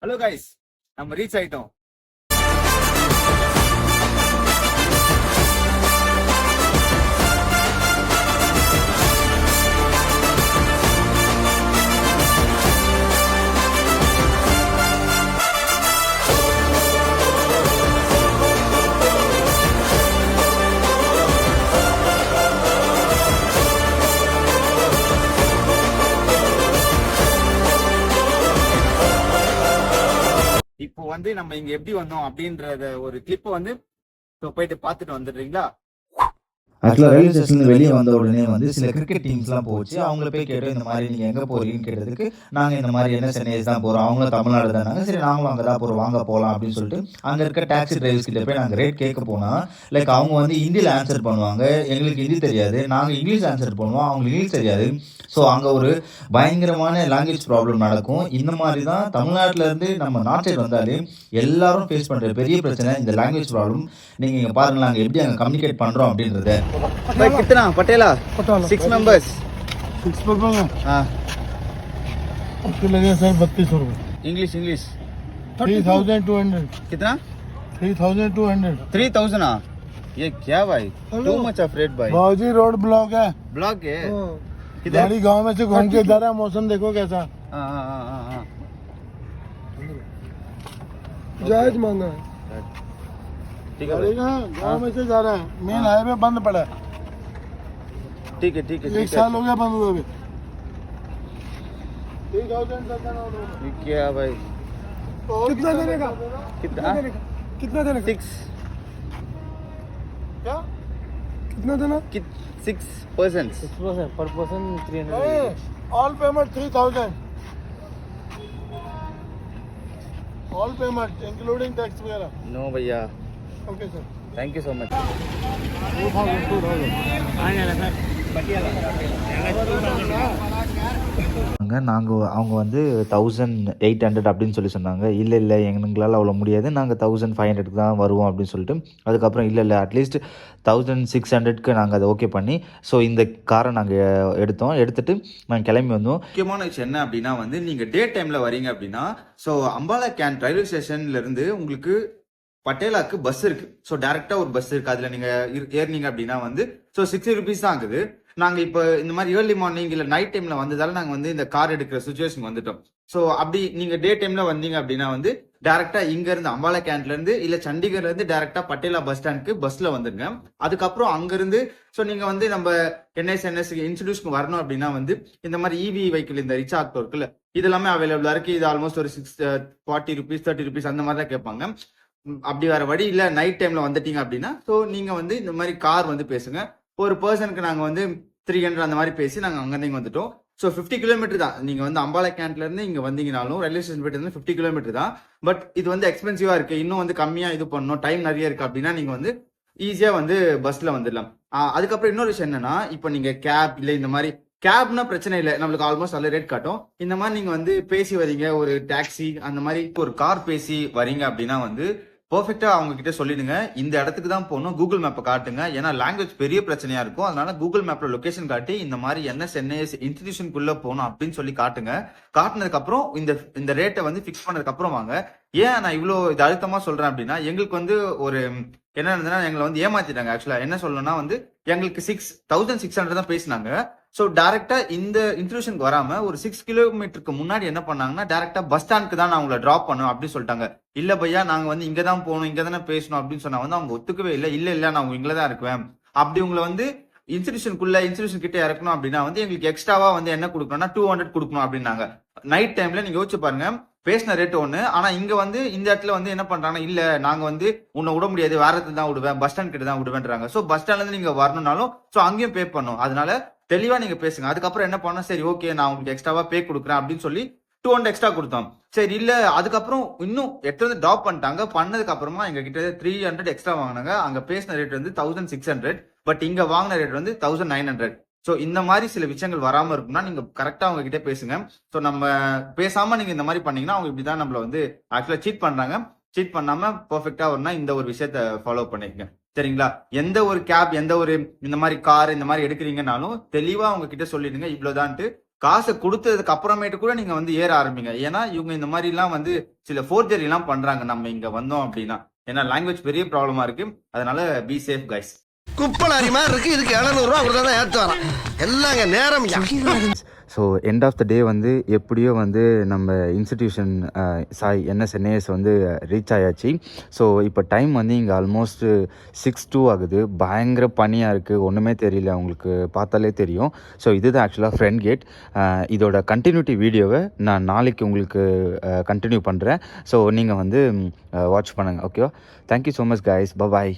Hello guys, நம்ம reach ஆயிட்டோம். இப்போ வந்து நம்ம இங்க எப்படி வந்தோம் அப்படின்றத ஒரு கிளிப் வந்து போயிட்டு பார்த்துட்டு வந்துடுறீங்களா? ஆக்சுவலாக ரயில்வே ஸ்டேஷன் வெளியே வந்த உடனே வந்து சில கிரிக்கெட் டீம்ஸ்லாம் போச்சு. அவங்கள போய் கேட்டோம், இந்த மாதிரி நீங்கள் எங்கே போகிறீங்கன்னு கேட்டதுக்கு, நாங்கள் இந்த மாதிரி என்ன சென்னைஸ் தான் போகிறோம், அவங்களும் தமிழ்நாடு தானாங்க. சரி நாங்களும் அங்கே தான் போகிறோம், வாங்க போகலாம் அப்படின்னு சொல்லிட்டு அங்கே இருக்க டாக்ஸி டிரைவர்ஸ் கிட்ட போய் நாங்கள் ரேட் கேட்க போனால், லைக் அவங்க வந்து ஹிந்தியில் ஆன்சர் பண்ணுவாங்க, எங்களுக்கு ஹிந்தி தெரியாது. நாங்கள் இங்கிலீஷ் ஆன்சர் பண்ணுவோம், அவங்களுக்கு இங்கிலீஷ் தெரியாது. ஸோ அங்கே ஒரு பயங்கரமான லாங்குவேஜ் ப்ராப்ளம் நடக்கும். இந்த மாதிரி தான் தமிழ்நாட்டிலேருந்து நம்ம நார்த் சைடு வந்தாலே எல்லாரும் ஃபேஸ் பண்ணுற பெரிய பிரச்சனை இந்த லாங்குவேஜ் ப்ராப்ளம். நீங்கள் இங்கே பாருங்கள் நாங்கள் எப்படி அங்கே கம்யூனிகேட் பண்ணுறோம் அப்படின்றத. भाई कितना पटेला 6 मेंबर्स 6 मेंबर में हाँ उसके लगे सर 3200 रुपये इंग्लिश 3200 कितना 3200 3000 हाँ ये क्या भाई टू मच ऑफ रेट भाई बाबूजी रोड ब्लॉक है ब्लॉक है किधर गाड़ी गांव में से घूम के जा रहा है मौसम देखो कैसा हाँ हाँ हाँ हाँ जायज मांगा है ठीक है भाई गांव में से जा रहा है मेन हाईवे बंद पड़ा है ठीक है एक साल हो गया बंद हुए 3000 ये क्या भाई कितना देने का कितना देने का 6 क्या कितना देना 6% per person 300. All payment 3000 all payment including tax वगैरह नो भैया okay sir thank you so much 2000 நாங்கள் அவங்க வந்து 1800 அப்படின்னு சொல்லி சொன்னாங்க. இல்லை எங்களால் அவ்வளோ முடியாது, நாங்கள் 1500 தான் வருவோம் அப்படின்னு சொல்லிட்டு, அதுக்கப்புறம் இல்லை அட்லீஸ்ட் 1600க்கு நாங்கள் அதை ஓகே பண்ணி, ஸோ இந்த காரை நாங்கள் எடுத்துட்டு நாங்கள் கிளம்பி வந்தோம். முக்கியமான விஷயம் என்ன அப்படின்னா வந்து நீங்க டே டைம்ல வரீங்க அப்படின்னா ஸோ அம்பாலா கேன் ரயில்வே ஸ்டேஷன்ல இருந்து உங்களுக்கு பட்டேலாக்கு பஸ் இருக்கு. ஸோ டைரக்டா ஒரு பஸ் இருக்கு, அதுல நீங்க ஏறினீங்க அப்படின்னா வந்து ஸோ 60 rupees தான் ஆகுது. நாங்க இப்போ இந்த மாதிரி ஏர்லி மார்னிங் இல்ல நைட் டைம்ல வந்ததால நாங்க வந்து இந்த கார் எடுக்கிற சுச்சுவேஷன் வந்துட்டோம். ஸோ அப்படி நீங்க டே டைம்ல வந்தீங்க அப்படின்னா வந்து டைரக்டா இங்க இருந்து அம்பாலா கேண்ட்ல இருந்து இல்ல சண்டிகர்ல இருந்து டைரக்டா பட்டேலா பஸ் ஸ்டாண்டுக்கு பஸ்ல வந்துருங்க. அதுக்கப்புறம் அங்க இருந்து ஸோ நீங்க வந்து நம்ம என்எஸ் இன்ஸ்டிடியூஷனுக்கு வரணும் அப்படின்னா வந்து இந்த மாதிரி இவி வெஹிக்கிள் இந்த ரிச் ஆக்டோ இருக்குல்ல, இது எல்லாமே அவைலபிளா இருக்கு. இது ஆல்மோஸ்ட் ஒரு 40 rupees 30 rupees அந்த மாதிரி தான் கேட்பாங்க. அப்படி வேற வழி இல்ல நைட் டைம்ல வந்துட்டீங்க அப்படின்னா ஸோ நீங்க வந்து இந்த மாதிரி கார் வந்து பேசுங்க. ஒரு பர்சனுக்கு நாங்க வந்து 300 அந்த மாதிரி பேசி நாங்க அங்கிருந்து இங்க வந்துட்டோம். ஸோ 50 கிலோமீட்டர் தான். நீங்க வந்து அம்பாலா கேண்ட்ல இருந்து இங்க வந்தீங்கனாலும் ரயில்வே ஸ்டேஷன் போயிட்டு வந்து 50 கிலோமீட்டர் தான். பட் இது வந்து எக்ஸ்பென்சிவா இருக்கு, இன்னும் வந்து கம்மியா இது பண்ணணும், டைம் நிறைய இருக்கு அப்படின்னா நீங்க வந்து ஈஸியா வந்து பஸ்ல வந்துடலாம். அதுக்கப்புறம் இன்னொரு விஷயம் என்னன்னா, இப்போ நீங்க கேப் இல்ல இந்த மாதிரி கேப்னா பிரச்சனை இல்லை, நம்மளுக்கு ஆல்மோஸ்ட் நல்ல ரேட் காட்டும். இந்த மாதிரி நீங்க வந்து பேசி வரீங்க, ஒரு டாக்ஸி அந்த மாதிரி ஒரு கார் பேசி வரீங்க அப்படின்னா வந்து பெர்ஃபெக்டா அவங்க கிட்ட சொல்லிடுங்க, இந்த இடத்துக்கு தான் போகணும், கூகுள் மேப்பை காட்டுங்க. ஏன்னா லாங்குவேஜ் பெரிய பிரச்சனையா இருக்கும், அதனால கூகுள் மேப்ல லொகேஷன் காட்டி இந்த மாதிரி என்எஸ் இன்ஸ்டிடியூஷனுக்குள்ள போகணும் அப்படின்னு சொல்லி காட்டுங்க. காட்டினதுக்கு அப்புறம் இந்த ரேட்டை வந்து பிக்ஸ் பண்ணதுக்கு அப்புறம் வாங்க. ஏன் நான் இவ்வளோ இது அழுத்தமா சொல்றேன் அப்படின்னா, எங்களுக்கு வந்து ஒரு என்ன இருந்ததுன்னா எங்களை வந்து ஏமாத்திட்டாங்க. ஆக்சுவலா என்ன சொல்லணும்னா வந்து எங்களுக்கு 1600 தான் பேசினாங்க. ஸோ டைரக்டா இந்த இன்ஸ்டிடியூஷனுக்கு வராம ஒரு 6 கிலோமீட்டருக்கு முன்னாடி என்ன பண்ணாங்கன்னா டைரக்டா பஸ் ஸ்டாண்டுக்கு தான் நான் உங்களை டிராப் பண்ணும் அப்படின்னு சொல்லிட்டாங்க. இல்ல பையா நாங்க வந்து இங்க தான் போகணும், இங்க தானே பேசணும் அப்படின்னு சொன்னா வந்து அவங்க ஒத்துக்கவே இல்லை. இல்ல நான் இங்க தான் இருக்குவேன், அப்படி உங்களை வந்து இன்ஸ்டிடியூஷன் கிட்ட இறக்கணும் அப்படின்னா வந்து எங்களுக்கு எக்ஸ்ட்ராவா வந்து என்ன கொடுக்கணும்னா 200 கொடுக்கணும் அப்படின்னாங்க. நைட் டைம்ல நீங்க யோசிச்சு பாருங்க, பேசின ரேட் ஒண்ணு, ஆனா இங்க வந்து இந்த இடத்துல வந்து என்ன பண்றாங்கன்னா இல்ல நாங்க வந்து உன்னை விட முடியாது, வேற இடத்துல தான் விடுவேன், பஸ் ஸ்டாண்ட் கிட்ட தான் விடுவேன்றாங்க. சோ பஸ் ஸ்டாண்ட்ல இருந்து நீங்க வரணும்னாலும் சோ அங்கேயும் பே பண்ணும். அதனால தெளிவா நீங்க பேசுங்க. அதுக்கப்புறம் என்ன பண்ணா, சரி ஓகே நான் உங்களுக்கு எக்ஸ்ட்ராவா பே கொடுக்குறேன் அப்படின்னு சொல்லி 200 எக்ஸ்ட்ரா கொடுத்தோம். சரி இல்ல அதுக்கப்புறம் இன்னும் எடுத்து வந்து ட்ராப் பண்ணிட்டாங்க. பண்ணதுக்கு அப்புறமா எங்க கிட்ட 300 எக்ஸ்ட்ரா வாங்கினாங்க. அங்க பேசின ரேட் வந்து 1600, பட் இங்க வாங்கின ரேட் வந்து 1900. ஸோ இந்த மாதிரி சில விஷயங்கள் வராம இருக்கும்னா நீங்க கரெக்டா அவங்க கிட்ட பேசுங்க. ஸோ நம்ம பேசாம நீங்க இந்த மாதிரி பண்ணீங்கன்னா அவங்க இப்படிதான் நம்மள வந்து ஆக்சுவலா சீட் பண்றாங்க. சீட் பண்ணாம பெர்ஃபெக்டா வரணும்னா இந்த ஒரு விஷயத்த ஃபாலோ பண்ணிக்கங்க, சரிங்களா? எந்த ஒரு கேப் எந்த ஒரு இந்த மாதிரி கார் இந்த மாதிரி எடுக்கிறீங்கனாலும் தெளிவா அவங்க கிட்ட சொல்லிடுங்க, இவ்வளவுதான்ட்டு காசை கொடுத்ததுக்கு அப்புறமேட்டு கூட நீங்க வந்து ஏற ஆரம்பிங்க. ஏன்னா இவங்க இந்த மாதிரி எல்லாம் வந்து சில ஃபோர்ஜரி எல்லாம் பண்றாங்க நம்ம இங்க வந்தோம் அப்படின்னா. ஏன்னா லாங்குவேஜ் பெரிய ப்ராப்ளமா இருக்கு. அதனால பி சேஃப் கைஸ். குப்பலாரி மாதிரி இருக்கு, இதுக்கு 700 ரூபா கொடுத்தா தான் ஏத்து வரான். எல்லாங்க நேரம். ஸோ எண்ட் ஆஃப் த டே வந்து எப்படியோ வந்து நம்ம இன்ஸ்டிடியூஷன் சாய் NSNAS வந்து ரீச் ஆயாச்சு. ஸோ இப்போ டைம் வந்து இங்கே ஆல்மோஸ்ட் 6:02 ஆகுது. பயங்கர பனியாக இருக்குது, ஒன்றுமே தெரியல, உங்களுக்கு பார்த்தாலே தெரியும். ஸோ இதுதான் ஆக்சுவலாக ஃப்ரண்ட் கேட். இதோட கண்டினியூட்டி வீடியோவை நான் நாளைக்கு உங்களுக்கு கண்டினியூ பண்ணுறேன். ஸோ நீங்கள் வந்து வாட்ச் பண்ணுங்கள். ஓகேவா? Thank you so much guys. பாய்.